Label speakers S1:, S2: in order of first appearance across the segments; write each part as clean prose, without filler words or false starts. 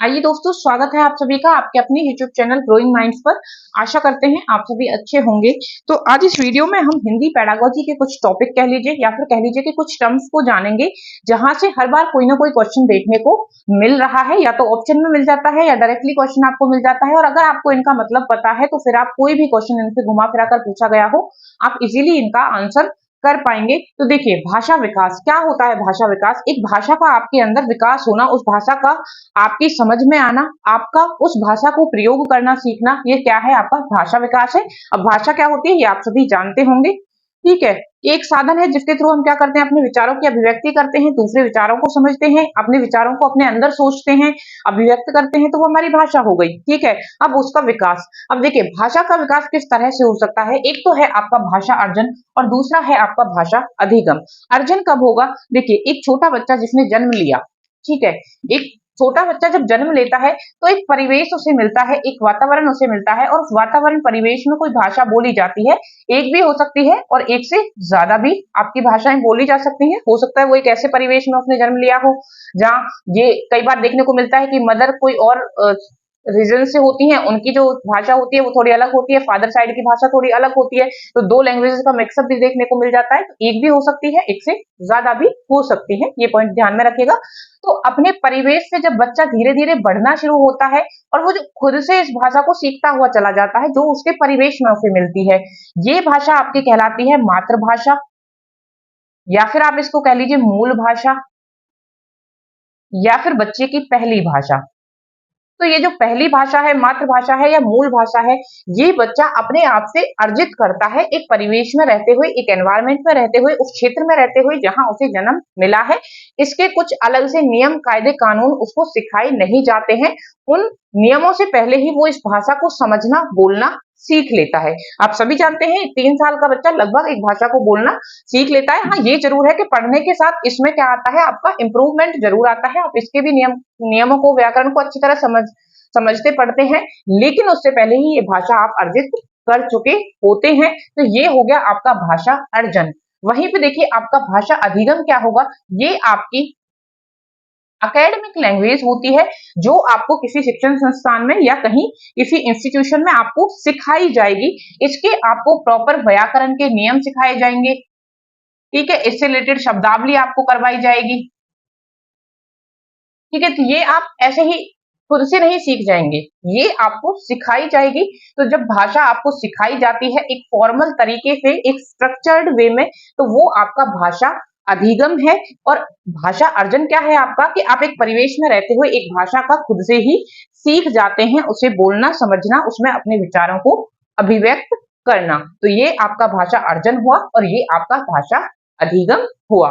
S1: आइए दोस्तों, स्वागत है आप सभी का आपके अपने YouTube चैनल ग्रोइंग माइंड्स पर। आशा करते हैं आप सभी अच्छे होंगे। तो आज इस वीडियो में हम हिंदी पेडागोजी के कुछ टॉपिक कह लीजिए या फिर कह लीजिए कि कुछ टर्म्स को जानेंगे, जहां से हर बार कोई ना कोई क्वेश्चन देखने को मिल रहा है, या तो ऑप्शन में मिल जाता है या डायरेक्टली क्वेश्चन आपको मिल जाता है। और अगर आपको इनका मतलब पता है तो फिर आप कोई भी क्वेश्चन इनसे घुमा फिरा कर पूछा गया हो, आप इजीली इनका आंसर कर पाएंगे। तो देखिए, भाषा विकास क्या होता है? भाषा विकास एक भाषा का आपके अंदर विकास होना, उस भाषा का आपकी समझ में आना, आपका उस भाषा को प्रयोग करना सीखना, ये क्या है? आपका भाषा विकास है। अब भाषा क्या होती है ये आप सभी जानते होंगे, ठीक है। एक साधन है जिसके थ्रू हम क्या करते हैं, अपने विचारों की अभिव्यक्ति करते हैं, दूसरे विचारों को समझते हैं, अपने विचारों को अपने अंदर सोचते हैं, अभिव्यक्त करते हैं, तो वो हमारी भाषा हो गई, ठीक है। अब उसका विकास, अब देखिए भाषा का विकास किस तरह से हो सकता है। एक तो है आपका भाषा अर्जन और दूसरा है आपका भाषा अधिगम। अर्जन कब होगा? देखिए, एक छोटा बच्चा जिसने जन्म लिया, ठीक है, एक छोटा बच्चा जब जन्म लेता है तो एक परिवेश उसे मिलता है, एक वातावरण उसे मिलता है, और उस वातावरण परिवेश में कोई भाषा बोली जाती है। एक भी हो सकती है और एक से ज्यादा भी आपकी भाषाएं बोली जा सकती हैं। हो सकता है वो एक ऐसे परिवेश में उसने जन्म लिया हो जहाँ ये कई बार देखने को मिलता है कि मदर कोई और रीजन से होती हैं, उनकी जो भाषा होती है वो थोड़ी अलग होती है, फादर साइड की भाषा थोड़ी अलग होती है, तो दो लैंग्वेजेस का मिक्सअप भी देखने को मिल जाता है। तो एक भी हो सकती है, एक से ज्यादा भी हो सकती है, ये पॉइंट ध्यान में रखिएगा। तो अपने परिवेश से जब बच्चा धीरे धीरे बढ़ना शुरू होता है और वो जो खुद से इस भाषा को सीखता हुआ चला जाता है, जो उसके परिवेश में उसे मिलती है, ये भाषा आपकी कहलाती है मातृभाषा, या फिर आप इसको कह लीजिए मूल भाषा, या फिर बच्चे की पहली भाषा। तो ये जो पहली भाषा है, मातृभाषा है या मूल भाषा है, ये बच्चा अपने आप से अर्जित करता है, एक परिवेश में रहते हुए, एक एनवायरमेंट में रहते हुए, उस क्षेत्र में रहते हुए जहां उसे जन्म मिला है। इसके कुछ अलग से नियम, कायदे, कानून उसको सिखाए नहीं जाते हैं। उन नियमों से पहले ही वो इस भाषा को समझना, बोलना सीख लेता है। आप सभी जानते हैं 3 साल का बच्चा लगभग एक भाषा को बोलना सीख लेता है। हाँ, ये जरूर है कि पढ़ने के साथ इसमें क्या आता है, आपका इंप्रूवमेंट जरूर आता है। आप इसके भी नियमों को, व्याकरण को अच्छी तरह समझते पढ़ते हैं, लेकिन उससे पहले ही ये भाषा आप अर्जित कर चुके होते हैं। तो ये हो गया आपका भाषा अर्जन। वहीं पे देखिए आपका भाषा अधिगम क्या होगा, ये आपकी अकेडमिक लैंग्वेज होती है, जो आपको किसी शिक्षण संस्थान में या कहीं किसी इंस्टीट्यूशन में आपको सिखाई जाएगी। इसके आपको प्रॉपर व्याकरण के नियम सिखाए जाएंगे, ठीक है, इससे रिलेटेड शब्दावली आपको करवाई जाएगी, ठीक है। तो ये आप ऐसे ही खुद से नहीं सीख जाएंगे, ये आपको सिखाई जाएगी। तो जब भाषा आपको सिखाई जाती है एक फॉर्मल तरीके से, एक स्ट्रक्चर्ड वे में, तो वो आपका भाषा अधिगम है। और भाषा अर्जन क्या है आपका, कि आप एक परिवेश में रहते हुए एक भाषा का खुद से ही सीख जाते हैं, उसे बोलना, समझना, उसमें अपने विचारों को अभिव्यक्त करना। तो ये आपका भाषा अर्जन हुआ और ये आपका भाषा अधिगम हुआ।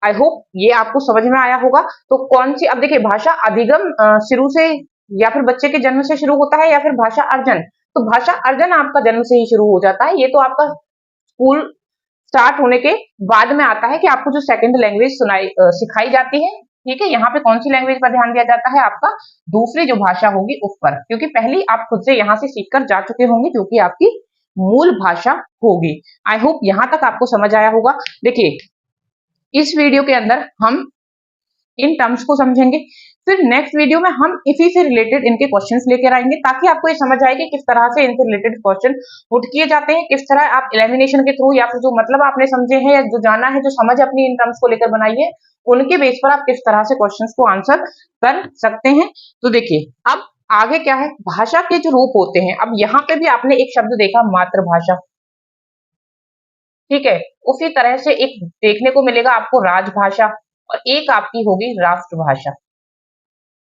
S1: आई होप ये आपको समझ में आया होगा। तो कौन सी, अब देखिए भाषा अधिगम शुरू से या फिर बच्चे के जन्म से शुरू होता है, या फिर भाषा अर्जन? तो भाषा अर्जन आपका जन्म से ही शुरू हो जाता है। ये तो आपका स्कूल स्टार्ट होने के बाद में आता है कि आपको जो सेकंड लैंग्वेज सिखाई जाती है, ठीक है। यहाँ पे कौन सी लैंग्वेज पर ध्यान दिया जाता है? आपका दूसरी जो भाषा होगी उस पर, क्योंकि पहली आप खुद से यहाँ से सीख कर जा चुके होंगे, जो कि आपकी मूल भाषा होगी। आई होप यहाँ तक आपको समझ आया होगा। देखिए, इस वीडियो के अंदर हम इन टर्म्स को समझेंगे, फिर नेक्स्ट वीडियो में हम इसी से रिलेटेड इनके क्वेश्चंस लेकर आएंगे, ताकि आपको ये समझ आए कि किस तरह से इनसे रिलेटेड क्वेश्चन पुट किए जाते हैं, किस तरह आप एलिमिनेशन के थ्रू या फिर जो मतलब आपने समझे हैं या जो जाना है, जो समझ अपनी इन टर्म्स को लेकर बनाई है, उनके बेस पर आप किस तरह से क्वेश्चंस को आंसर कर सकते हैं। तो देखिए, अब आगे क्या है, भाषा के जो रूप होते हैं। अब यहाँ पे भी आपने एक शब्द देखा, मातृभाषा, ठीक है। उसी तरह से एक देखने को मिलेगा आपको राजभाषा, और एक आपकी होगी राष्ट्रभाषा,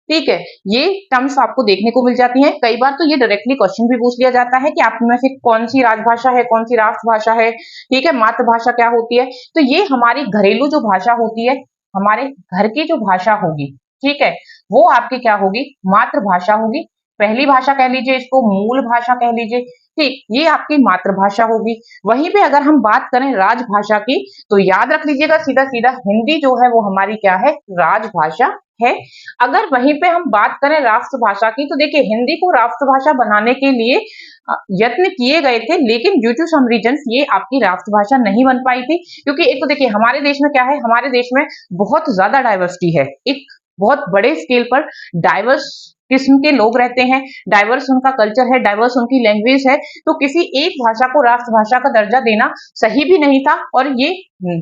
S1: ठीक है। ये टर्म्स आपको देखने को मिल जाती हैं। कई बार तो ये डायरेक्टली क्वेश्चन भी पूछ लिया जाता है कि आप में से कौन सी राजभाषा है, कौन सी राष्ट्रभाषा है, ठीक है, मातृभाषा क्या होती है। तो ये हमारी घरेलू जो भाषा होती है, हमारे घर की जो भाषा होगी, ठीक है, वो आपकी क्या होगी, मातृभाषा होगी। पहली भाषा कह लीजिए, इसको मूल भाषा कह लीजिए, ठीक, ये आपकी मातृभाषा होगी। वहीं पे अगर हम बात करें राजभाषा की, तो याद रख लीजिएगा सीधा सीधा, हिंदी जो है वो हमारी क्या है, राजभाषा है। अगर वहीं पे हम बात करें राष्ट्रभाषा की, तो देखिए हिंदी को राष्ट्रभाषा बनाने के लिए यत्न किए गए थे, लेकिन ड्यू टू सम रीजंस ये आपकी राष्ट्रभाषा नहीं बन पाई थी। क्योंकि एक तो देखिए हमारे देश में क्या है, हमारे देश में बहुत ज्यादा डाइवर्सिटी है, एक बहुत बड़े स्केल पर डाइवर्स किस्म के लोग रहते हैं, डाइवर्स उनका कल्चर है, डाइवर्स उनकी लैंग्वेज है, तो किसी एक भाषा को राष्ट्रभाषा का दर्जा देना सही भी नहीं था और ये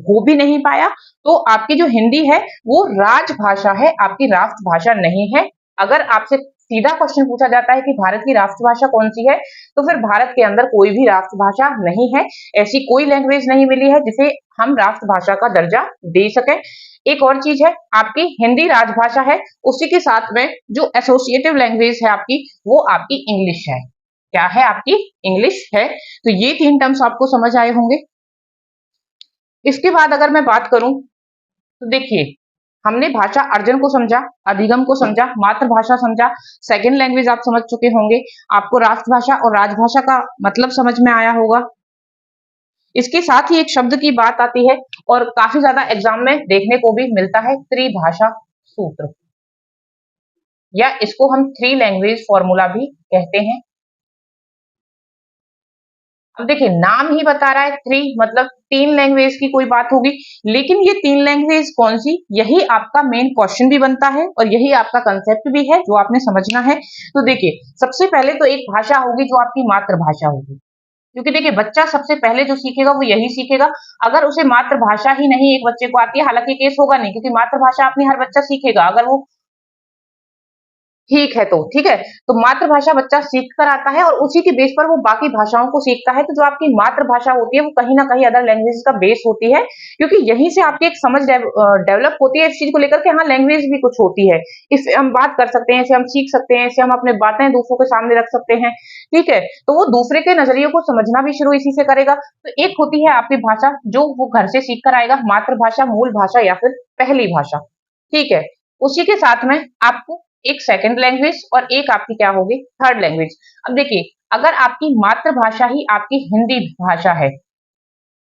S1: हो भी नहीं पाया। तो आपकी जो हिंदी है वो राजभाषा है, आपकी राष्ट्रभाषा नहीं है। अगर आपसे सीधा क्वेश्चन पूछा जाता है कि भारत की राष्ट्रभाषा कौन सी है, तो फिर भारत के अंदर कोई भी राष्ट्रभाषा नहीं है, ऐसी कोई लैंग्वेज नहीं मिली है जिसे हम राष्ट्रभाषा का दर्जा दे सकें। एक और चीज है, आपकी हिंदी राजभाषा है, उसी के साथ में जो एसोसिएटिव लैंग्वेज है आपकी, वो आपकी इंग्लिश है। क्या है? आपकी इंग्लिश है। तो ये 3 टर्म्स आपको समझ आए होंगे। इसके बाद अगर मैं बात करूं तो देखिए, हमने भाषा अर्जन को समझा, अधिगम को समझा, मातृभाषा समझा, सेकंड लैंग्वेज आप समझ चुके होंगे, आपको राष्ट्रभाषा और राजभाषा का मतलब समझ में आया होगा। इसके साथ ही एक शब्द की बात आती है और काफी ज्यादा एग्जाम में देखने को भी मिलता है, त्रिभाषा सूत्र, या इसको हम 3 लैंग्वेज फॉर्मूला भी कहते हैं। अब देखिए, नाम ही बता रहा है 3, मतलब 3 लैंग्वेज की कोई बात होगी, लेकिन ये 3 लैंग्वेज कौन सी, यही आपका मेन क्वेश्चन भी बनता है और यही आपका कंसेप्ट भी है जो आपने समझना है। तो देखिए, सबसे पहले तो एक भाषा होगी जो आपकी मातृभाषा होगी, क्योंकि देखिए बच्चा सबसे पहले जो सीखेगा वो यही सीखेगा। अगर उसे मातृभाषा ही नहीं एक बच्चे को आती है, हालांकि केस होगा नहीं, क्योंकि मातृभाषा अपनी हर बच्चा सीखेगा, अगर वो ठीक है तो ठीक है, तो मातृभाषा बच्चा सीख कर आता है और उसी के बेस पर वो बाकी भाषाओं को सीखता है। तो जो आपकी मातृभाषा होती है वो कहीं ना कहीं अदर लैंग्वेज का बेस होती है, क्योंकि यहीं से आपकी एक समझ डेवलप होती है इस चीज को लेकर के, हाँ लैंग्वेज भी कुछ होती है, इससे हम बात कर सकते हैं, इसे हम सीख सकते हैं, इससे हम अपने बातें दूसरों के सामने रख सकते हैं, ठीक है। तो वो दूसरे के नजरिए को समझना भी शुरू इसी से करेगा। तो एक होती है आपकी भाषा जो वो घर से सीख कर आएगा, मातृभाषा, मूल भाषा या फिर पहली भाषा, ठीक है। उसी के साथ में आपको एक सेकंड लैंग्वेज और एक आपकी क्या होगी, थर्ड लैंग्वेज। अब देखिए, अगर आपकी मातृभाषा ही आपकी हिंदी भाषा है,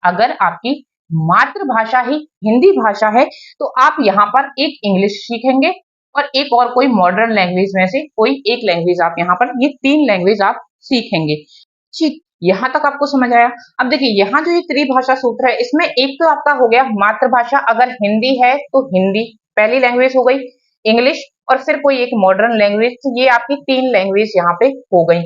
S1: अगर आपकी मातृभाषा ही हिंदी भाषा है, तो आप यहाँ पर एक इंग्लिश सीखेंगे और एक और कोई मॉडर्न लैंग्वेज में से कोई एक लैंग्वेज आप यहाँ पर, ये 3 लैंग्वेज आप सीखेंगे, ठीक। यहाँ तक आपको समझ आया। अब देखिए, यहाँ जो ये त्रिभाषा सूत्र है, इसमें एक तो आपका हो गया मातृभाषा, अगर हिंदी है तो हिंदी पहली लैंग्वेज हो गई, इंग्लिश और फिर कोई एक मॉडर्न लैंग्वेज, तो ये आपकी 3 लैंग्वेज यहाँ पे हो गई।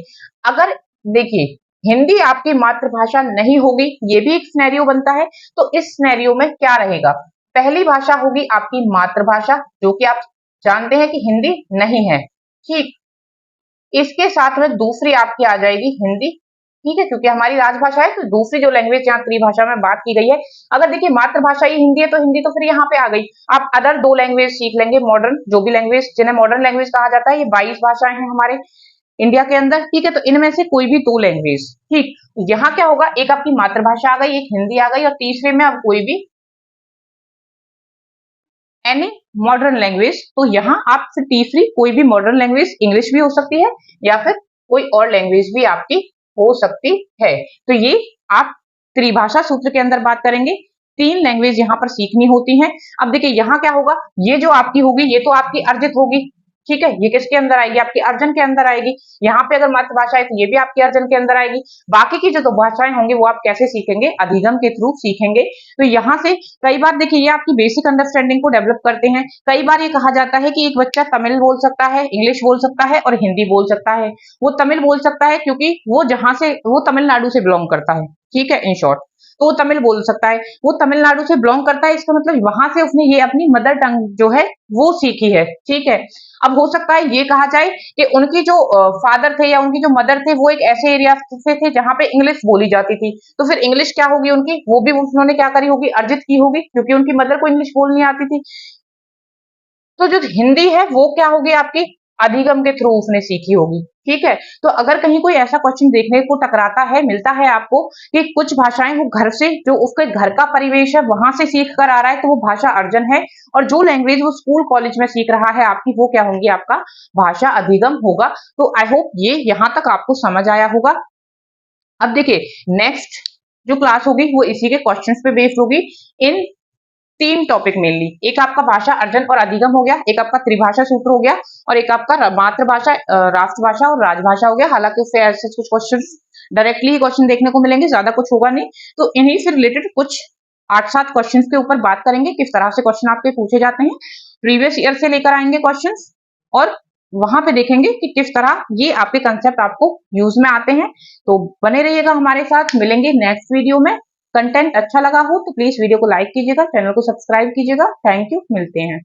S1: अगर देखिए हिंदी आपकी मातृभाषा नहीं होगी, ये भी एक सिनेरियो बनता है, तो इस सिनेरियो में क्या रहेगा, पहली भाषा होगी आपकी मातृभाषा, जो कि आप जानते हैं कि हिंदी नहीं है, ठीक। इसके साथ में दूसरी आपकी आ जाएगी हिंदी, ठीक है, क्योंकि हमारी राजभाषा है, तो दूसरी जो लैंग्वेज यहाँ त्रिभाषा में बात की गई है, अगर देखिए मातृभाषा ही हिंदी है तो हिंदी तो फिर यहाँ पे आ गई, आप अदर 2 लैंग्वेज सीख लेंगे, मॉडर्न जो भी लैंग्वेज, जिन्हें मॉडर्न लैंग्वेज कहा जाता है, ये 22 भाषाएं हैं हमारे इंडिया के अंदर, ठीक है। तो इनमें से कोई भी 2 लैंग्वेज, ठीक। यहाँ क्या होगा, एक आपकी मातृभाषा आ गई, एक हिंदी आ गई और तीसरे में अब कोई भी एनी मॉडर्न लैंग्वेज, तो यहाँ आप फिर तीसरी कोई भी मॉडर्न लैंग्वेज, इंग्लिश भी हो सकती है या फिर कोई और लैंग्वेज भी आपकी हो सकती है। तो ये आप त्रिभाषा सूत्र के अंदर बात करेंगे, 3 लैंग्वेज यहाँ पर सीखनी होती हैं। अब देखिए यहाँ क्या होगा, ये जो आपकी होगी ये तो आपकी अर्जित होगी, ठीक है, ये किसके अंदर आएगी, आपके अर्जन के अंदर आएगी। यहाँ पे अगर मातृभाषा है तो ये भी आपके अर्जन के अंदर आएगी। बाकी की जो 2 भाषाएं होंगी वो आप कैसे सीखेंगे, अधिगम के थ्रू सीखेंगे। तो यहाँ से कई बार देखिए, ये आपकी बेसिक अंडरस्टैंडिंग को डेवलप करते हैं। कई बार ये कहा जाता है कि एक बच्चा तमिल बोल सकता है, इंग्लिश बोल सकता है और हिंदी बोल सकता है। वो तमिल बोल सकता है क्योंकि वो जहां से, वो तमिलनाडु से बिलोंग करता है, ठीक है, इन शॉर्ट, तो वो तमिल बोल सकता है, वो तमिलनाडु से बिलोंग करता है, इसका मतलब वहां से उसने ये अपनी मदर टंग जो है वो सीखी है, ठीक है। अब हो सकता है ये कहा जाए कि उनकी जो फादर थे या उनकी जो मदर थे वो एक ऐसे एरिया से थे जहां पे इंग्लिश बोली जाती थी, तो फिर इंग्लिश क्या होगी उनकी, वो भी उन्होंने क्या करी होगी, अर्जित की होगी, क्योंकि उनकी मदर को इंग्लिश बोलनी आती थी। तो जो हिंदी है वो क्या होगी आपकी, अधिगम के थ्रू उसने सीखी होगी, ठीक है। तो अगर कहीं कोई ऐसा क्वेश्चन देखने को टकराता है, मिलता है आपको कि कुछ भाषाएं वो घर से, जो उसके घर का परिवेश है वहां से सीख कर आ रहा है, तो वो भाषा अर्जन है, और जो लैंग्वेज वो स्कूल कॉलेज में सीख रहा है आपकी, वो क्या होंगी, आपका भाषा अधिगम होगा। तो आई होप ये यहाँ तक आपको समझ आया होगा। अब देखिए, नेक्स्ट जो क्लास होगी वो इसी के क्वेश्चंस पे बेस्ड होगी, इन 3 टॉपिक मेनली, एक आपका भाषा अर्जन और अधिगम हो गया, एक आपका त्रिभाषा सूत्र हो गया, और एक आपका मातृभाषा, राष्ट्रभाषा और राजभाषा हो गया। हालांकि उससे ऐसे कुछ क्वेश्चन डायरेक्टली क्वेश्चन देखने को मिलेंगे, ज्यादा कुछ होगा नहीं, तो इन्हीं से रिलेटेड कुछ 8-7 क्वेश्चन के ऊपर बात करेंगे, किस तरह से क्वेश्चन आपके पूछे जाते हैं, प्रीवियस ईयर से लेकर आएंगे क्वेश्चन, और वहां पे देखेंगे कि किस तरह ये आपके कंसेप्ट आपको यूज में आते हैं। तो बने रहिएगा हमारे साथ, मिलेंगे नेक्स्ट वीडियो में। कंटेंट अच्छा लगा हो तो प्लीज वीडियो को लाइक कीजिएगा, चैनल को सब्सक्राइब कीजिएगा। थैंक यू, मिलते हैं।